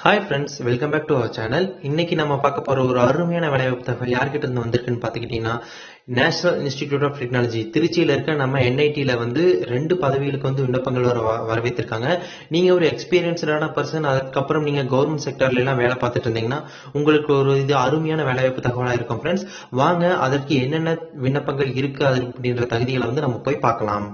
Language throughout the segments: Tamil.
Hi friends, welcome back to our channel. இன்னைக்கு நம்ம பார்க்க போற ஒரு அருமையான வேலைவாய்ப்பு தகவல் யார்கிட்ட இருந்து வந்திருக்குன்னு பார்த்துக்கிட்டீங்கன்னா, நேஷனல் இன்ஸ்டிடியூட் ஆஃப் டெக்னாலஜி திருச்சியில இருக்க நம்ம என்ஐடியில வந்து 2 பதவிகளுக்கு வந்து விண்ணப்பங்கள் வரவேற்றிருக்காங்க. நீங்க ஒரு எக்ஸ்பீரியன்ஸ்டான பர்சன், அதுக்கப்புறம் நீங்க கவர்மெண்ட் செக்டர்ல எல்லாம் வேலை பார்த்துட்டு இருந்தீங்கன்னா உங்களுக்கு ஒரு இது அருமையான வேலைவாய்ப்பு தகவலா இருக்கும் ஃப்ரெண்ட்ஸ். வாங்க அதற்கு என்னென்ன விண்ணப்பங்கள் இருக்கு அது அப்படின்ற தகுதிகளை வந்து நம்ம போய் பார்க்கலாம்.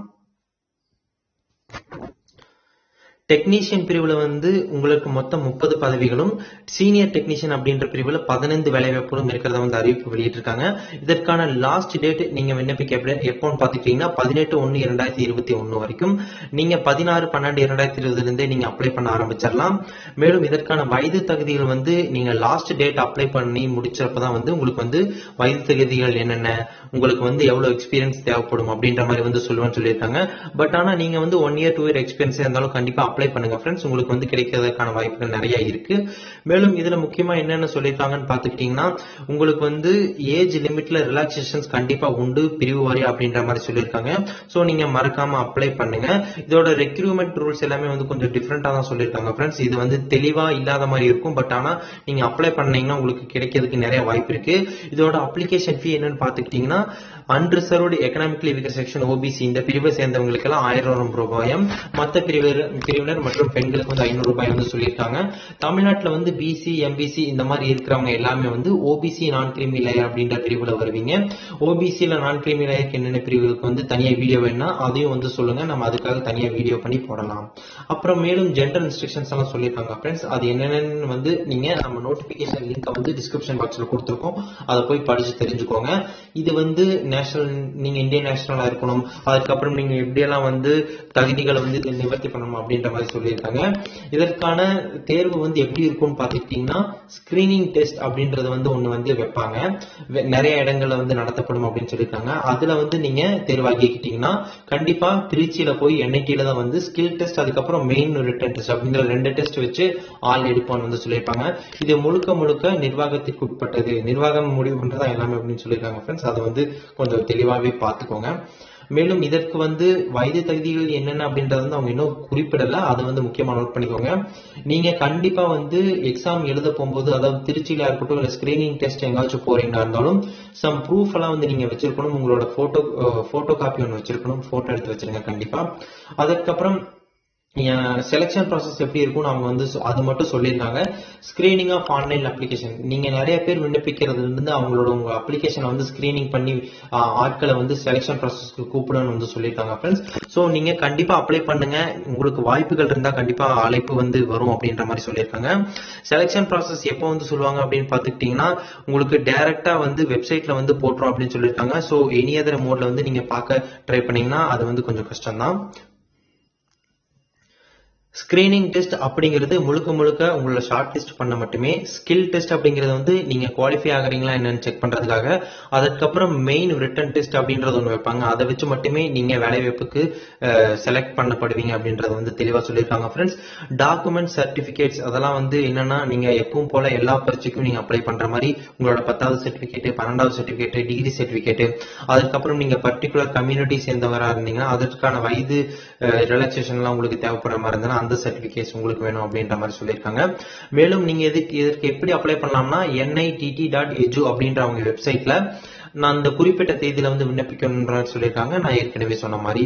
டெக்னீஷியன் பிரிவுல வந்து உங்களுக்கு மொத்தம் 30 பதவிகளும், சீனியர் டெக்னீஷியன் அப்படின்ற பிரிவுல 15 வேலைவாய்ப்புகளும் இருக்கிறத வந்து அறிவிப்பு வெளியிட்டிருக்காங்க. இதற்கான லாஸ்ட் டேட் நீங்க விண்ணப்பிக்க எப்போன்னு பாத்துக்கிட்டீங்கன்னா 18/1/2021 வரைக்கும். நீங்க 16/12/2020 இருந்தே நீங்க அப்ளை பண்ண ஆரம்பிச்சிடலாம். மேலும் இதற்கான வயது தகுதிகள் வந்து நீங்க லாஸ்ட் டேட் அப்ளை பண்ணி முடிச்சப்பதான் வந்து உங்களுக்கு வந்து வயது தகுதிகள் என்னென்ன, உங்களுக்கு வந்து எவ்வளவு எக்ஸ்பீரியன்ஸ் தேவைப்படும் அப்படின்ற மாதிரி வந்து சொல்லுவேன்னு சொல்லியிருக்காங்க. பட் ஆனா நீங்க வந்து 1 year 2 year எக்ஸ்பீரியன்ஸ் இருந்தாலும் கண்டிப்பா அப்ளை பண்ணுங்க ஃப்ரெண்ட்ஸ். உங்களுக்கு வந்து கிடைக்கிறதுக்கான வாய்ப்புகள் நிறைய இருக்கு. மேலும் இதுல முக்கியமா என்னென்ன சொல்லியிருக்காங்கன்னு பாத்துக்கிட்டீங்கன்னா, உங்களுக்கு வந்து ஏஜ் லிமிட்ல ரிலாக்சேஷன்ஸ் கண்டிப்பா உண்டு பிரிவு வாரி அப்படின்ற மாதிரி சொல்லியிருக்காங்க. சோ நீங்க மறக்காம அப்ளை பண்ணுங்க. இதோட ரெக்ரூட்மெண்ட் ரூல்ஸ் எல்லாமே வந்து கொஞ்சம் டிஃபரெண்டா தான் சொல்லியிருக்காங்க ஃப்ரெண்ட்ஸ். இது வந்து தெளிவா இல்லாத மாதிரி இருக்கும். பட் ஆனா நீங்க அப்ளை பண்ணீங்கன்னா உங்களுக்கு கிடைக்கிறதுக்கு நிறைய வாய்ப்பு இருக்கு. இதோட அப்ளிகேஷன் ஃபீ என்னன்னு பாத்துக்கிட்டீங்கன்னா, unreserved economically weaker section OBC இந்த பிரிவை சேர்ந்தவங்களுக்கு எல்லாம் 1000 ரூபாயும், மற்ற பிரிவினர் மற்றும் பெண்களுக்கு வந்து 500 ரூபாய் வந்து சொல்லியிருக்காங்க. தமிழ்நாட்டில் வந்து பிசி எம்பிசி இந்த மாதிரி இருக்கிறவங்க எல்லாமே வந்து ஓபிசி நான் கிரீமி லேயர் அப்படின்ற பிரிவுல வருவீங்க. ஓபிசில நான் கிரீமி லேயருக்கு என்னென்ன பிரிவுகளுக்கு வந்து தனியா வீடியோ வேணும்னா அதையும் வந்து சொல்லுங்க, நம்ம அதுக்காக தனியா வீடியோ பண்ணி போடலாம். அப்புறம் மேலும் ஜெண்டர் இன்ஸ்ட்ரக்ஷன்ஸ் எல்லாம் சொல்லியிருக்காங்க ஃப்ரெண்ட்ஸ். அது என்னென்னு வந்து நீங்க நம்ம நோட்டிபிகேஷன் லிங்க் வந்து டிஸ்கிரிப்ஷன் பாக்ஸ்ல கொடுத்துருக்கோம், அதை போய் படிச்சு தெரிஞ்சுக்கோங்க. இது வந்து நேஷனல், நீங்க இந்தியன் நேஷனலா இருக்கணும், அதுக்கப்புறம் நீங்க எப்படியெல்லாம் வந்து தகுதிகளை வந்து நிவர்த்தி பண்ணணும் அப்படின்ற மாதிரி சொல்லியிருக்காங்க. இதற்கான தேர்வு வந்து எப்படி இருக்கும்னு பாத்துக்கிட்டீங்கன்னா, ஸ்கிரீனிங் டெஸ்ட் அப்படின்றது வந்து ஒண்ணு வந்து வைப்பாங்க, நிறைய இடங்கள்ல வந்து நடத்தப்படும் அப்படின்னு சொல்லியிருக்காங்க. அதுல வந்து நீங்க தேர்வாகிக்கிட்டீங்கன்னா கண்டிப்பா திருச்சியில போய் என்ஐடியில தான் வந்து ஸ்கில் டெஸ்ட், அதுக்கப்புறம் மெயின் ரிட்டன் டெஸ்ட் அப்படிங்கிற 2 டெஸ்ட் வச்சு ஆள் எடுப்பான்னு வந்து சொல்லியிருப்பாங்க. இது முழுக்க நிர்வாகத்திற்கு உட்பட்டது, நிர்வாகம் முடிவு பண்றதா எல்லாமே அப்படின்னு சொல்லியிருக்காங்க ஃப்ரெண்ட்ஸ். அதை வந்து கொஞ்சம் தெளிவாவே பார்த்துக்கோங்க. மேலும் இதற்கு வந்து வயது தகுதிகள் என்னென்ன அப்படின்றது வந்து அவங்க இன்னும் குறிப்பிடல, அதை வந்து முக்கியமா நோட் பண்ணிக்கோங்க. நீங்க கண்டிப்பா வந்து எக்ஸாம் எழுத போகும்போது, அதாவது திருச்சியில இருக்கட்டும் இல்ல ஸ்கிரீனிங் டெஸ்ட் எங்காச்சும் போறீங்களா இருந்தாலும் சம் ப்ரூஃப் எல்லாம் வந்து நீங்க வச்சிருக்கணும். உங்களோட போட்டோ காப்பி ஒன்று வச்சிருக்கணும், போட்டோ எடுத்து வச்சிருங்க கண்டிப்பா. அதுக்கப்புறம் செலக்ஷன் ப்ராசஸ் எப்படி இருக்கும் அவங்க வந்து அது மட்டும் சொல்லியிருக்காங்க. ஸ்கிரீனிங் ஆஃப் ஆன்லைன் அப்ளிகேஷன், நீங்க நிறைய பேர் விண்ணப்பிக்கிறதுல இருந்து அவங்களோட உங்க அப்ளிகேஷனை வந்து ஸ்கிரீனிங் பண்ணி ஆட்களை வந்து செலக்ஷன் ப்ராசஸ்க்கு கூப்பிடணும்னு வந்து சொல்லியிருக்காங்க ஃப்ரெண்ட்ஸ். ஸோ நீங்க கண்டிப்பா அப்ளை பண்ணுங்க, உங்களுக்கு வாய்ப்புகள் இருந்தா கண்டிப்பா அழைப்பு வந்து வரும் அப்படின்ற மாதிரி சொல்லியிருக்காங்க. செலக்ஷன் ப்ராசஸ் எப்போ வந்து சொல்லுவாங்க அப்படின்னு பாத்துக்கிட்டீங்கன்னா, உங்களுக்கு டைரக்டா வந்து வெப்சைட்ல வந்து போட்டுரும் அப்படின்னு சொல்லியிருக்காங்க. ஸோ எனி அதர் மோட்ல வந்து நீங்க பார்க்க ட்ரை பண்ணீங்கன்னா அது வந்து கொஞ்சம் கஷ்டம் தான். ஸ்கிரீனிங் டெஸ்ட் அப்படிங்கிறது முழுக்க உங்களோட ஷார்ட் லிஸ்ட் பண்ண மட்டுமே. ஸ்கில் டெஸ்ட் அப்படிங்கிறது வந்து நீங்க குவாலிஃபை ஆகுறீங்களா என்னன்னு செக் பண்றதுக்காக. அதுக்கப்புறம் மெயின் ரிட்டன் டெஸ்ட் அப்படின்றது ஒன்று வைப்பாங்க, அதை வச்சு மட்டுமே நீங்க வேலைவாய்ப்புக்கு செலக்ட் பண்ணப்படுவீங்க அப்படின்றது வந்து தெளிவா சொல்லியிருக்காங்க ஃப்ரெண்ட்ஸ். டாக்குமெண்ட் சர்டிபிகேட்ஸ் அதெல்லாம் வந்து என்னன்னா, நீங்க எப்பவும் போல எல்லா பரீட்சைக்கும் நீங்க அப்ளை பண்ற மாதிரி உங்களோட 10வது சர்டிபிகேட், 12வது சர்டிபிகேட், டிகிரி சர்டிபிகேட், அதுக்கப்புறம் நீங்க பர்டிகுலர் கம்யூனிட்டி சேர்ந்தவரா இருந்தீங்கன்னா அதற்கான வயது ரிலாக்சேஷன் எல்லாம் உங்களுக்கு தேவைப்படுற மாதிரி இருந்தா அந்த சர்டிபிகேட்ஸ் உங்களுக்கு வேணும் அப்படின்ற மாதிரி சொல்லியிருக்காங்க. மேலும் நீங்க இதற்கு எப்படி அப்ளை பண்ணலாம்னா, nitt.edu அப்படின்ற அவங்க வெப்சைட்ல நான் அந்த குறிப்பிட்ட தேதியில வந்து விண்ணப்பிக்கணும்னு சொல்லியிருக்காங்க, நான் ஏற்கனவே சொன்ன மாதிரி.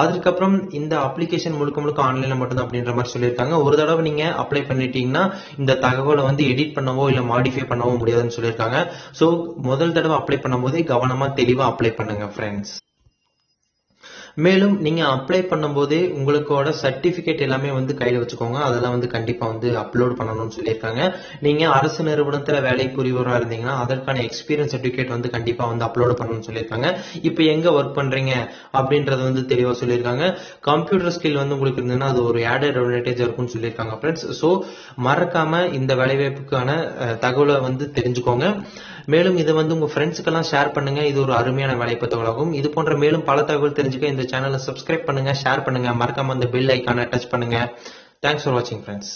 அதுக்கப்புறம் இந்த அப்ளிகேஷன் முழுக்க ஆன்லைன்ல மட்டும்தான் அப்படின்ற மாதிரி சொல்லியிருக்காங்க. ஒரு தடவை நீங்க அப்ளை பண்ணிட்டீங்கன்னா இந்த தகவலை வந்து எடிட் பண்ணவோ இல்ல மாடிஃபை பண்ணவோ முடியாதுன்னு சொல்லியிருக்காங்க. சோ முதல் தடவை அப்ளை பண்ணும் போதே கவனமா தெளிவா அப்ளை பண்ணுங்க ஃப்ரெண்ட்ஸ். மேலும் நீங்க அப்ளை பண்ணும் போதே உங்களோட சர்டிபிகேட் எல்லாமே வந்து கையில வச்சுக்கோங்க, அதெல்லாம் வந்து கண்டிப்பா வந்து அப்லோட் பண்ணணும்னு சொல்லியிருக்காங்க. நீங்க அரசு நிறுவனத்துல வேலை புரிவோரா இருந்தீங்கன்னா அதற்கான எக்ஸ்பீரியன்ஸ் சர்டிபிகேட் வந்து கண்டிப்பா வந்து அப்லோட் பண்ணணும்னு சொல்லியிருக்காங்க. இப்ப எங்க ஒர்க் பண்றீங்க அப்படின்றது வந்து தெளிவா சொல்லியிருக்காங்க. கம்ப்யூட்டர் ஸ்கில் வந்து உங்களுக்கு இருந்ததுன்னா அது ஒரு ஆடட் அட்வான்டேஜ் இருக்கும்னு சொல்லியிருக்காங்க ஃப்ரெண்ட்ஸ். சோ மறக்காம இந்த வேலைவாய்ப்புக்கான தகவலை வந்து தெரிஞ்சுக்கோங்க. மேலும் இதை வந்து உங்க ஃப்ரெண்ட்ஸ்க்கெல்லாம் ஷேர் பண்ணுங்க. இது ஒரு அருமையான வேலைவாய்ப்பு தகவலாகும். இது போன்ற மேலும் பல தகவல் தெரிஞ்சுக்க இந்த சேனலை சப்ஸ்கிரைப் பண்ணுங்க, ஷேர் பண்ணுங்க, மறக்காம அந்த பெல் ஐகானை டச் பண்ணுங்க. தேங்க்ஸ் ஃபார் வாட்சிங் ஃப்ரெண்ட்ஸ்.